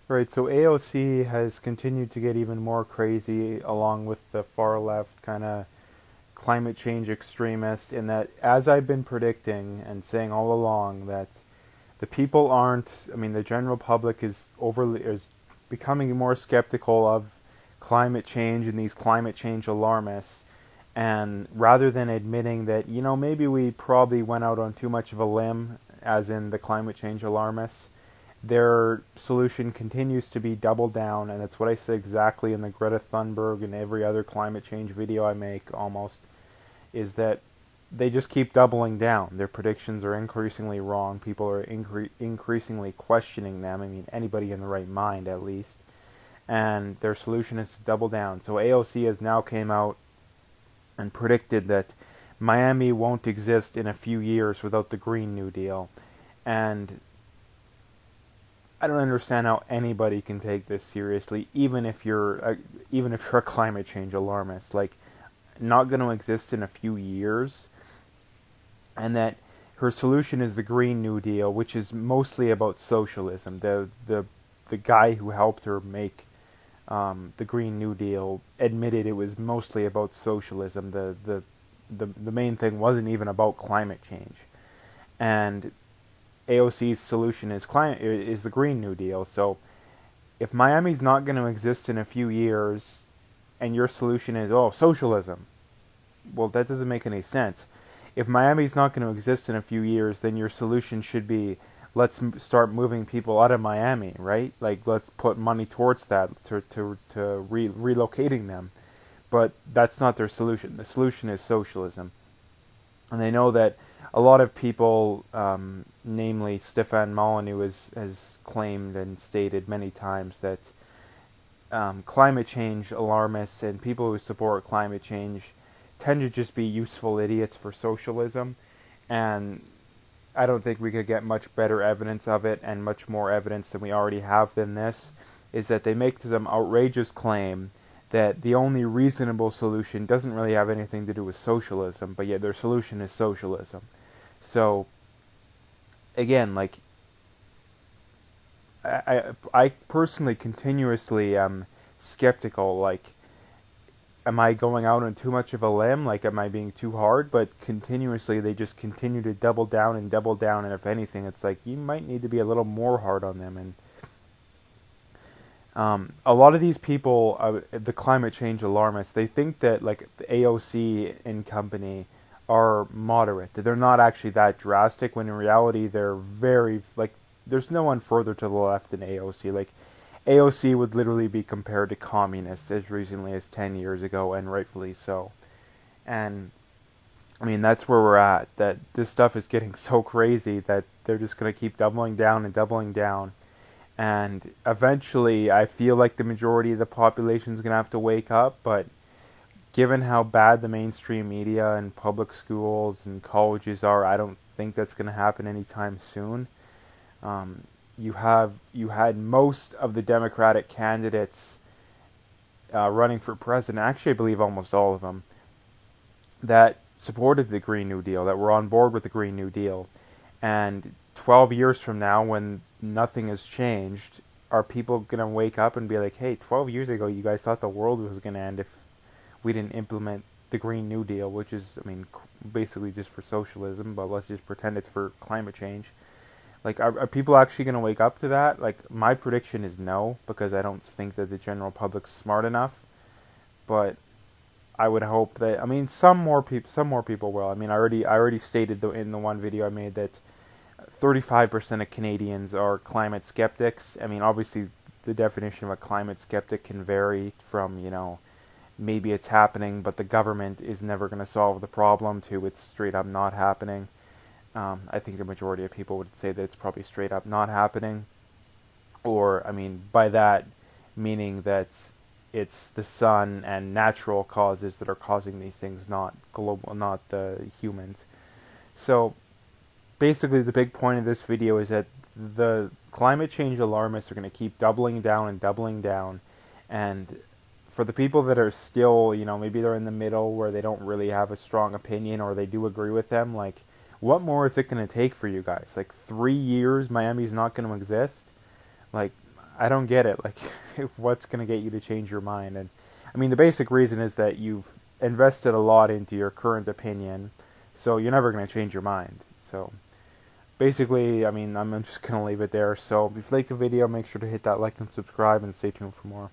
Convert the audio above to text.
Right, so AOC has continued to get even more crazy along with the far left kind of climate change extremists, in that, as I've been predicting and saying all along, that the people aren't, I mean, the general public is becoming more skeptical of climate change and these climate change alarmists. And rather than admitting that, maybe we probably went out on too much of a limb, as in the climate change alarmists, their solution continues to be double down, and that's what I say exactly in the Greta Thunberg and every other climate change video I make almost, is that they just keep doubling down. Their predictions are increasingly wrong. People are increasingly questioning them. I mean, anybody in the right mind, at least. And their solution is to double down. So AOC has now came out and predicted that Miami won't exist in a few years without the Green New Deal. And I don't understand how anybody can take this seriously, even if you're a climate change alarmist. Like, not going to exist in a few years, and that her solution is the Green New Deal, which is mostly about socialism. The guy who helped her make the Green New Deal admitted it was mostly about socialism. The main thing wasn't even about climate change, and AOC's solution is the Green New Deal. So if Miami's not going to exist in a few years, and your solution is socialism, well, that doesn't make any sense. If Miami's not going to exist in a few years, then your solution should be, let's start moving people out of Miami, right? Like, let's put money towards that to relocating them. But that's not their solution. The solution is socialism. And they know that a lot of people, namely Stefan Molyneux, has claimed and stated many times that climate change alarmists and people who support climate change tend to just be useful idiots for socialism. And I don't think we could get much better evidence of it, and much more evidence than we already have than this, is that they make some outrageous claim that the only reasonable solution doesn't really have anything to do with socialism, but yet their solution is socialism. So, again, like, I personally continuously am skeptical. Like, am I going out on too much of a limb? Like, am I being too hard? But continuously, they just continue to double down and double down. And if anything, it's like you might need to be a little more hard on them. And a lot of these people, the climate change alarmists, they think that, like, the AOC and company are moderate, that they're not actually that drastic, when in reality they're very, like, there's no one further to the left than AOC. Like, AOC would literally be compared to communists as recently as 10 years ago, and rightfully so. And I mean, that's where we're at, that this stuff is getting so crazy that they're just going to keep doubling down and doubling down. And eventually, I feel like the majority of the population is going to have to wake up, but given how bad the mainstream media and public schools and colleges are, I don't think that's going to happen anytime soon. You had most of the Democratic candidates running for president, actually I believe almost all of them, that supported the Green New Deal, that were on board with the Green New Deal. And 12 years from now, when nothing has changed, are people going to wake up and be like, hey, 12 years ago you guys thought the world was going to end if we didn't implement the Green New Deal, which is, I mean, basically just for socialism, but let's just pretend it's for climate change. Like, are people actually going to wake up to that? Like, my prediction is no, because I don't think that the general public's smart enough. But I would hope that, I mean, some more people will. I mean, I already stated in the one video I made that 35% of Canadians are climate skeptics. I mean, obviously, the definition of a climate skeptic can vary from, maybe it's happening, but the government is never going to solve the problem, to it's straight up not happening. I think the majority of people would say that it's probably straight up not happening. Or, I mean, by that, meaning that it's the sun and natural causes that are causing these things, not the humans. So, basically, the big point of this video is that the climate change alarmists are going to keep doubling down and doubling down. And for the people that are still, maybe they're in the middle where they don't really have a strong opinion, or they do agree with them, like, what more is it going to take for you guys? Like, 3 years, Miami's not going to exist? Like, I don't get it. Like, what's going to get you to change your mind? And I mean, the basic reason is that you've invested a lot into your current opinion, so you're never going to change your mind. So basically, I mean, I'm just going to leave it there. So if you liked the video, make sure to hit that like and subscribe, and stay tuned for more.